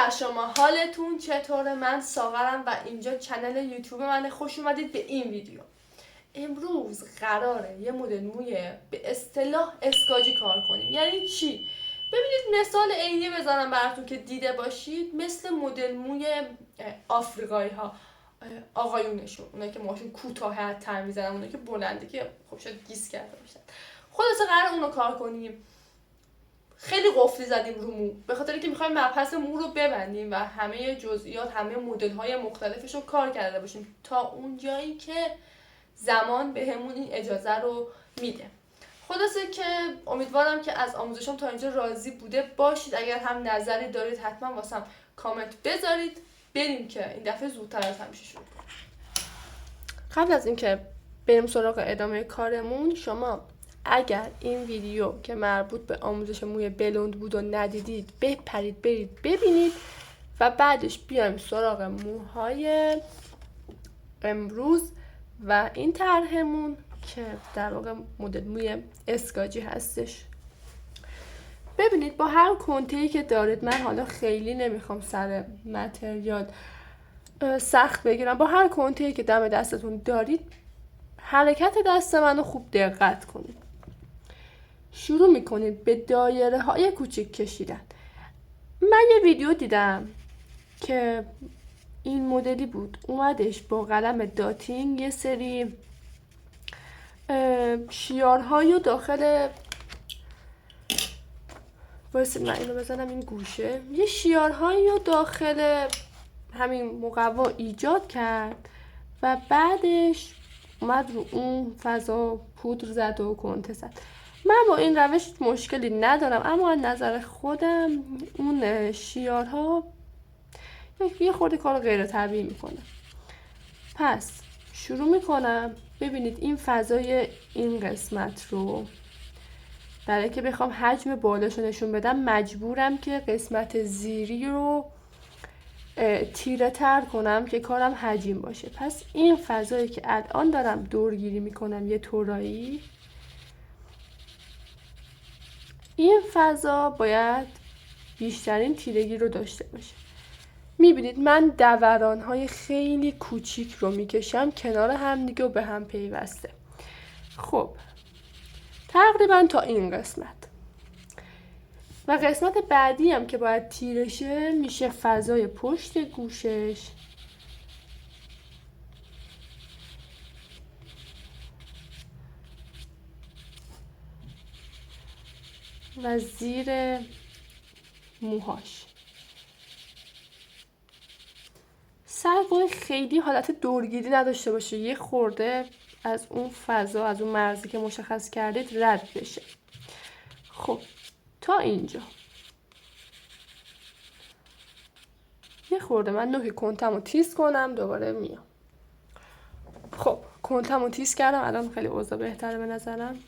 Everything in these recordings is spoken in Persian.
و شما حالتون چطوره؟ من ساغرم و اینجا چنل یوتیوب منه. خوش اومدید به این ویدیو. امروز قراره یه مدل موی به اصطلاح اسکاجی کار کنیم. یعنی چی؟ ببینید مثال عینی بزنم براتون که دیده باشید. مثل مدل موی آفریقایی ها، آقایونشون، اونایی که موهاشون کوتاه تر میزنن، اونایی که بلنده که خب شاید گیس کرده باشن. خلاصه قراره اونو کار کنیم. خیلی قفلی زدیم رو مو به خاطر اینکه میخوایم مبحث مو رو ببندیم و همه جزئیات، همه مدل‌های مختلفش رو کار کرده باشیم تا اون جایی که زمان بهمون این اجازه رو میده. خلاصه که امیدوارم که از آموزشم تا اینجا راضی بوده باشید. اگر هم نظری دارید حتما واسم کامنت بذارید. بریم که این دفعه زودتر از همیشه شروع کنیم. قبل از اینکه بریم سراغ ادامه کارمون، شما اگر این ویدیو که مربوط به آموزش موی بلوند بود و ندیدید، بپرید برید ببینید و بعدش بیایم سراغ موهای امروز و این طرحمون که در واقع مدل موی اسکاجی هستش. ببینید با هر کنته‌ای که دارید، من حالا خیلی نمیخوام سر متریال سخت بگیرم، با هر کنته‌ای که دم دستتون دارید حرکت دست منو خوب دقت کنید. شروع میکنید به دایره های کوچیک کشیدن. من یه ویدیو دیدم که این مدلی بود، اومدش با قلم داتینگ یه سری شیارهایی داخل، واسه من اینو بزنم این گوشه، یه شیارهایی داخل همین مقوا ایجاد کرد و بعدش اومد رو اون فضا پودر زد و کنته زد. من با این روش مشکلی ندارم، اما از نظر خودم اون شیارها یه خورده کار غیر طبیعی میکنه. پس شروع میکنم. ببینید این فضای این قسمت رو برای که بخوام حجم بالاشو نشون بدم مجبورم که قسمت زیری رو تیره تر کنم که کارم حجیم باشه. پس این فضایی که الان دارم دورگیری میکنم یه طورایی، این فضا باید بیشترین تیرگی رو داشته باشه. میبینید من دورانهای خیلی کوچیک رو میکشم کنار هم دیگه و به هم پیوسته. خب تقریبا تا این قسمت و قسمت بعدی هم که باید تیرشه میشه فضای پشت گوشش و زیر موهاش. سعی کنید خیلی حالت دورگیری نداشته باشه، یه خورده از اون فضا، از اون مرزی که مشخص کردید رد بشه. خب تا اینجا یه خورده من نوک کنتمو تیز کنم، دوباره میام. خب کنتمو تیز کردم، الان خیلی اوضاع بهتره به نظرم.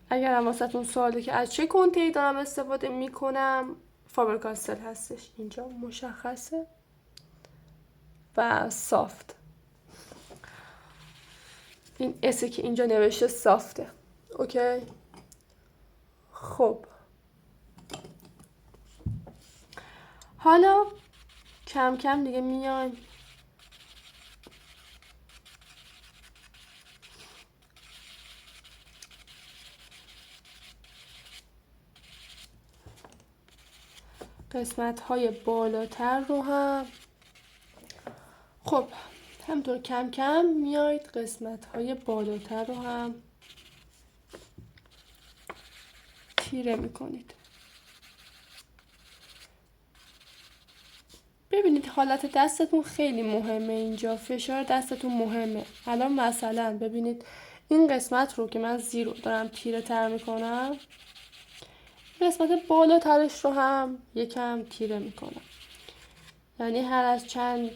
اگر هم واسهتون سواله که از چه کنته‌ای دارم استفاده میکنم، فابر کاستل هستش، اینجا مشخصه و سافت. این اسه که اینجا نوشته سافته. اوکی. خب حالا کم کم دیگه میایم قسمت های بالاتر رو هم. خب همطور کم کم میایید قسمت های بالاتر رو هم تیره میکنید. ببینید حالت دستتون خیلی مهمه، اینجا فشار دستتون مهمه. الان مثلا ببینید این قسمت رو که من زیر رو دارم تیره تر میکنم، قسمت بالاترش رو هم یکم تیره میکنم. یعنی هر از چند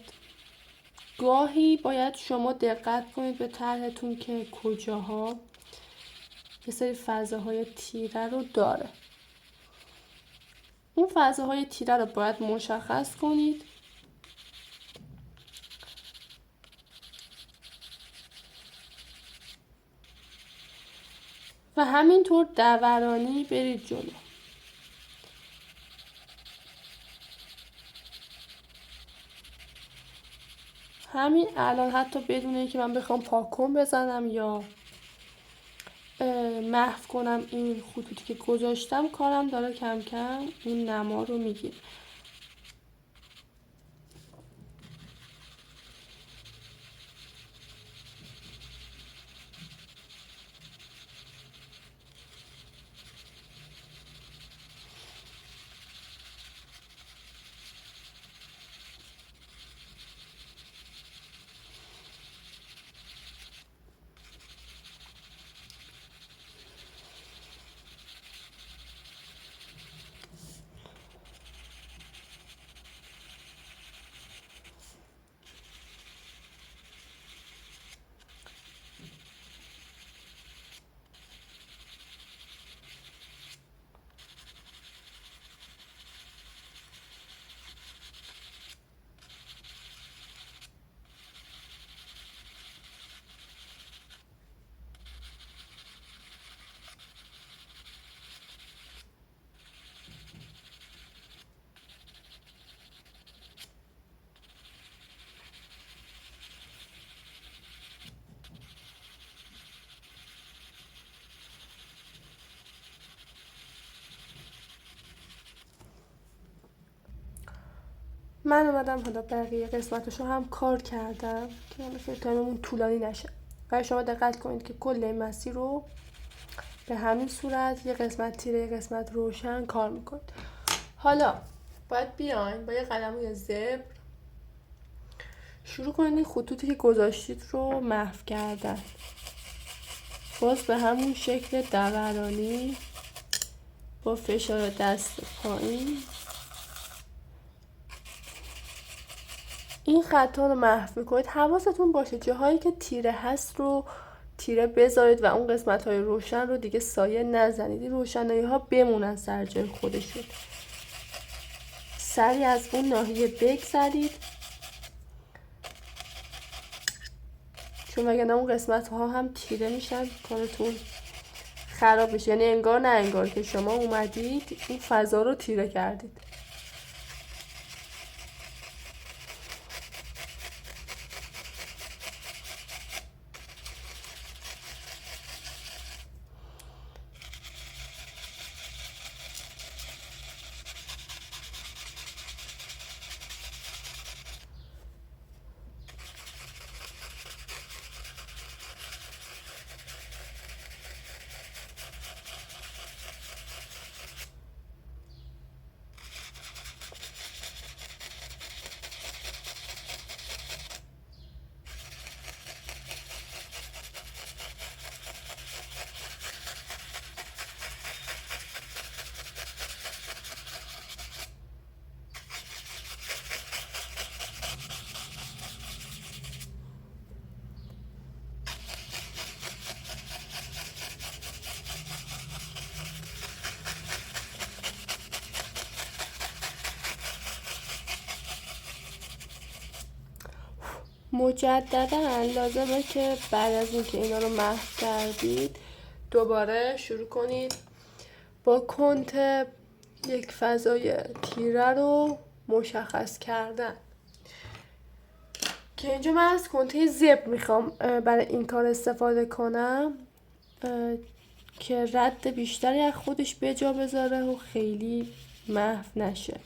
گاهی باید شما دقت کنید به طرحتون که کجاها یه سری فضاهای تیره رو داره. اون فضاهای تیره رو باید مشخص کنید و همینطور دورانی برید جلو. همین الان حتی بدون اینکه من بخوام پاکن بزنم یا محو کنم این خطوطی که گذاشتم، کارم داره کم کم این نما رو میگیره. من اومدم حالا بقیه قسمتشو هم کار کردم که حالا خیلی تایممون طولانی نشه. و شما دقت کنید که کل این مسیر رو به همین صورت یه قسمت تیره یه قسمت روشن کار میکنید. حالا باید بیاین با یه قلموی زبر شروع کنید این خطوطی که گذاشتید رو محو کردن. باز به همون شکل دورانی با فشار دست پایین این خطا رو محو میکنید. حواستون باشه جاهایی که تیره هست رو تیره بذارید و اون قسمت های روشن رو دیگه سایه نزنید. این روشنایی ها بمونن سر جای خودشون. سری از اون ناحیه بگذرید چون وگرنه اون قسمت ها هم تیره میشن، کارتون خراب میشه. یعنی انگار نه انگار که شما اومدید این فضا رو تیره کردید. مجددا لازمه که بعد از اینکه اینا رو محو کردید دوباره شروع کنید با کنت یک فضای تیره رو مشخص کردن. که اینجا من از کنته زبر میخوام برای این کار استفاده کنم که رد بیشتری از خودش به جا بذاره و خیلی محو نشه.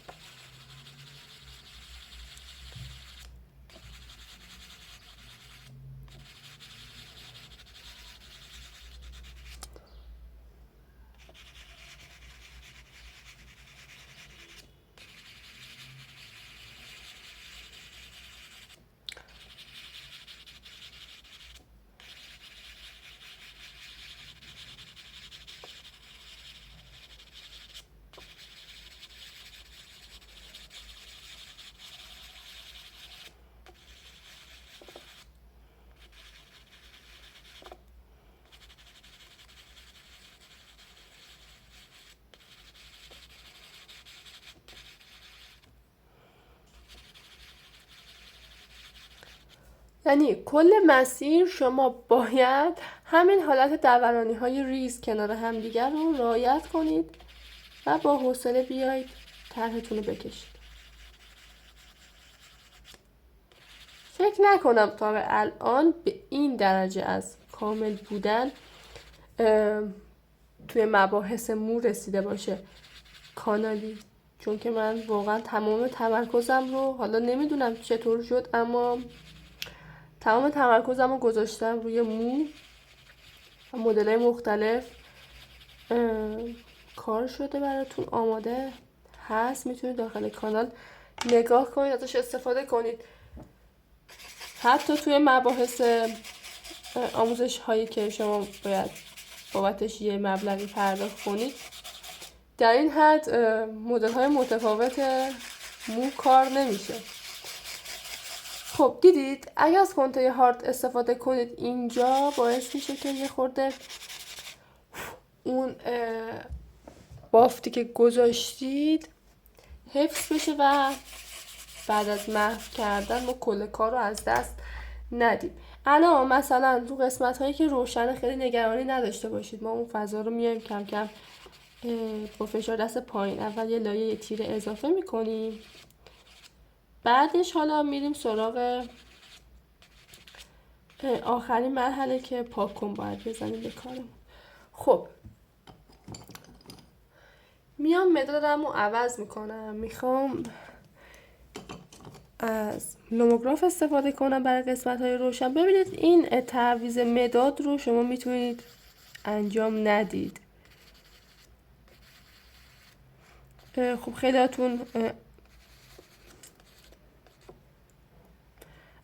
یعنی کل مسیر شما باید همین حالت دورانی های ریز کنار همدیگر رو رعایت کنید و با حوصله بیایید طرحتون رو بکشید. فکر نکنم تا به الان به این درجه از کامل بودن توی مباحث مو رسیده باشه کانالی، چون که من واقعا تمام تمرکزم رو، حالا نمیدونم چطور شد، اما تمام تمرکزم رو گذاشتم روی مو و مدل‌های مختلف. کار شده براتون، آماده هست، میتونید داخل کانال نگاه کنید، ازش استفاده کنید. حتی توی مباحث آموزش هایی که شما باید بابتش یه مبلغی پرداخت کنید، در این حد مدل های متفاوت مو کار نمیشه. خب دیدید اگه از کنته هارد استفاده کنید اینجا باعث میشه که یه خورده اون بافتی که گذاشتید حفظ بشه و بعد از محو کردن ما کل کار رو از دست ندیم. الان مثلا تو قسمت هایی که روشن خیلی نگرانی نداشته باشید، ما اون فضا رو میایم کم کم با فشار دست پایین اول یه لایه تیر اضافه میکنیم، بعدش حالا میریم سراغ آخرین مرحله که پاک کن باید بزنیم به کارمون. خب میام مدادم رو عوض میکنم، میخوام از لوموگراف استفاده کنم برای قسمت های روشن. ببینید این تعویض مداد رو شما میتونید انجام ندید. خب خیلیاتون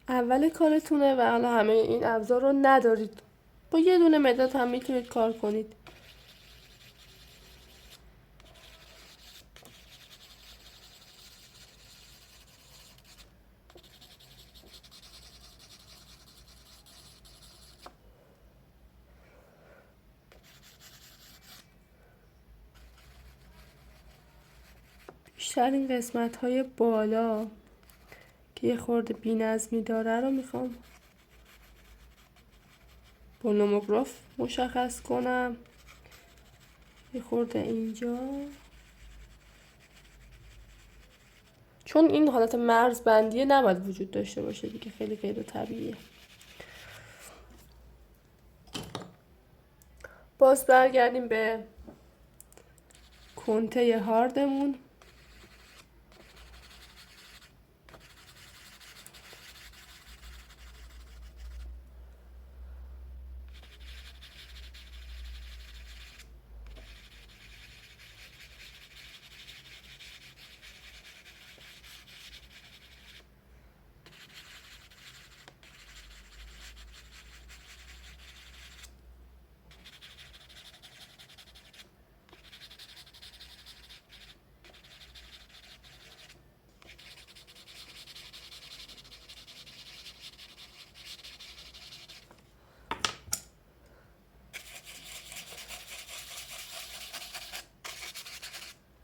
اول کارتونه و حالا همه این ابزار رو ندارید، با یه دونه مداد هم میتونید کار کنید. بیشتر این قسمت های بالا که یه خورده بی‌نظمی داره رو میخوام با لوموگراف مشخص کنم. یه خورده اینجا، چون این حالت مرز بندیه نباید وجود داشته باشه دیگه، خیلی غیر طبیعیه. باز برگردیم به کنته هاردمون.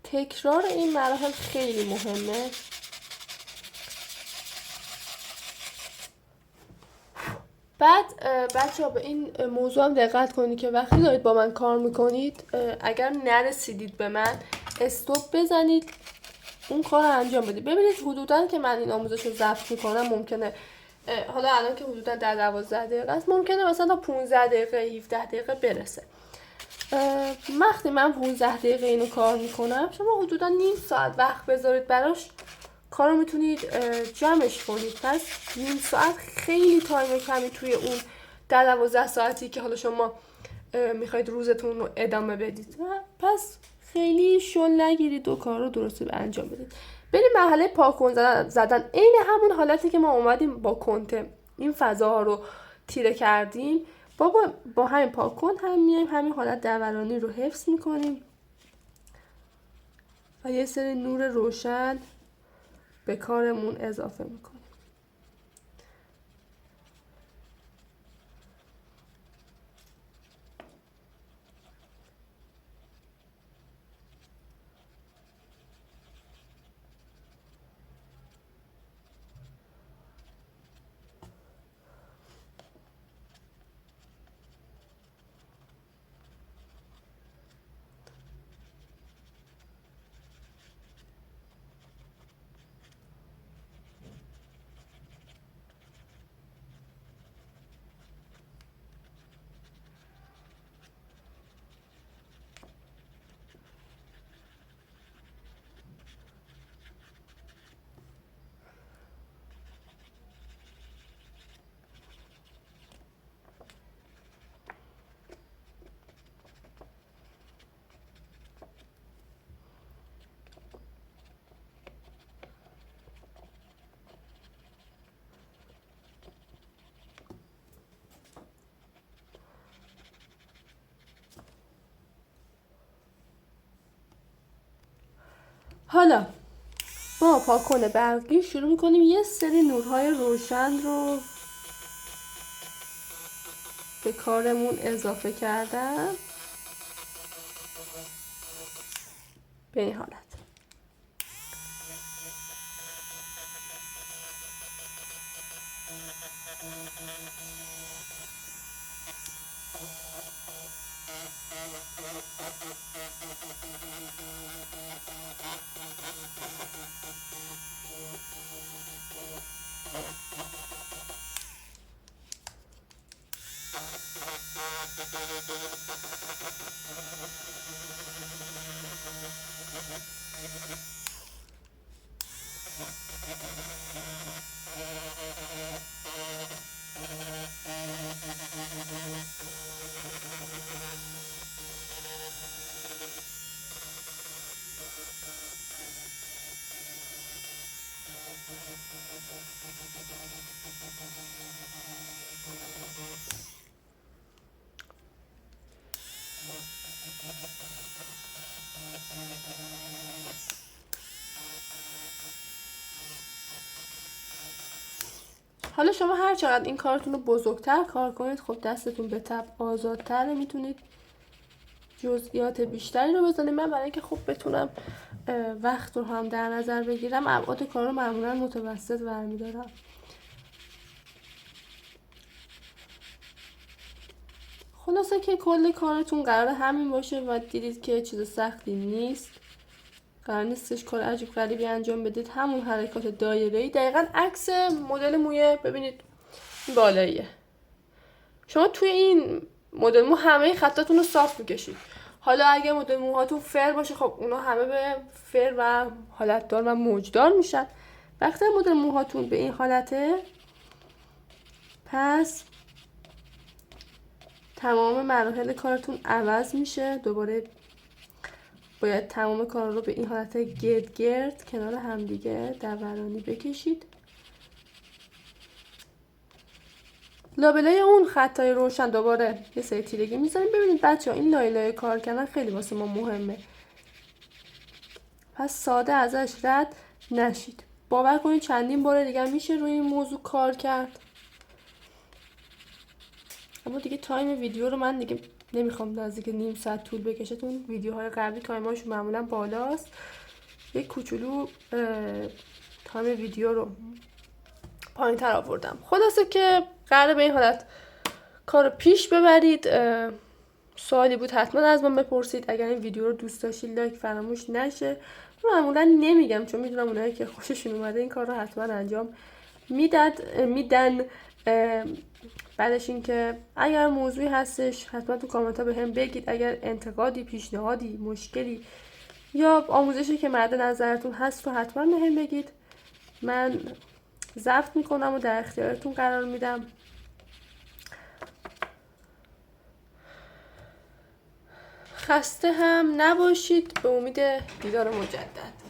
تکرار این مراحل خیلی مهمه. بعد بچه ها به این موضوع هم دقت کنید که وقتی دارید با من کار میکنید اگر نرسیدید به من استوب بزنید، اون کار رو انجام بدید. ببینید حدوداً که من این آموزش رو ضبط میکنم ممکنه حالا الان که حدوداً در 12 دقیقه است، ممکنه مثلا تا 15 دقیقه 17 دقیقه برسه. وقتی من 15 دقیقه اینو کار میکنم، شما حدوداً نیم ساعت وقت بذارید براش، کارو میتونید جمعش کنید. پس نیم ساعت خیلی تایم کمی توی اون 12 ساعتی که حالا شما میخواید روزتون رو ادامه بدید. پس خیلی شل نگیرید و کار رو درست انجام بدید. بریم مرحله پاک کن زدن. عین همون حالتی که ما اومدیم با کنته این فضاها رو تیره کردیم، با همین پاک کن هم میایم همین حالت دورانی رو حفظ میکنیم و یه سری نور روشن به کارمون اضافه میکنیم. حالا با پاکن برقی شروع میکنیم یه سری نورهای روشن رو به کارمون اضافه کردن به این حالت. حالا شما هر چقدر این کارتون رو بزرگتر کار کنید خب دستتون به تبع آزادتره، میتونید جزئیات بیشتری رو بزنید. من برای اینکه خوب بتونم وقت رو هم در نظر بگیرم ابعاد کار رو معمولا متوسط برمیدارم. خلاصه که کل کارتون قرار همین باشه و دیدید که چیز سختی نیست، قرار نیستش کار عجیب غریبی انجام بدید. همون حرکات دایره‌ای دقیقاً عکس مدل موی ببینید این بالاییه. شما توی این مدل مو همه خطاتون رو صاف میکشید. حالا اگه مدل موهاتون فر باشه خب اونا همه به فر و حالتدار و موجدار میشن. وقتی مدل موهاتون به این حالته پس تمام مراحل کارتون عوض میشه. دوباره باید تمام کار رو به این حالت گرد کنار همدیگه دورانی بکشید. لابلای اون خطای روشن دوباره یه سری تیرگی میذاریم. ببینید بچه ها این لایه کار کردن خیلی واسه ما مهمه، پس ساده ازش رد نشید. باور کنید چندین بار دیگه میشه روی این موضوع کار کرد. اما دیگه تایم ویدیو رو من دیگه نمیخوام نزدیک نیم ساعت طول بکشه، چون ویدیوهای قبلی تایماشون معمولا بالاست. یک کوچولو تایم ویدیو رو پایین تر آوردم. خلاصه که قراره به این حالت کارو پیش ببرید. سوالی بود حتما از من بپرسید. اگر این ویدیو رو دوست داشتید لایک فراموش نشه. معمولا نمیگم چون میدونم اونایی که خوششون اومده این کار رو حتما انجام میدن. بعدش این که اگر موضوعی هستش حتما تو کامنت ها به هم بگید. اگر انتقادی، پیشنهادی، مشکلی یا آموزشی که مد نظرتون هست رو حتما به هم بگید. من ضبط میکنم و در اختیارتون قرار میدم. خسته هم نباشید. به امید دیدار مجدد.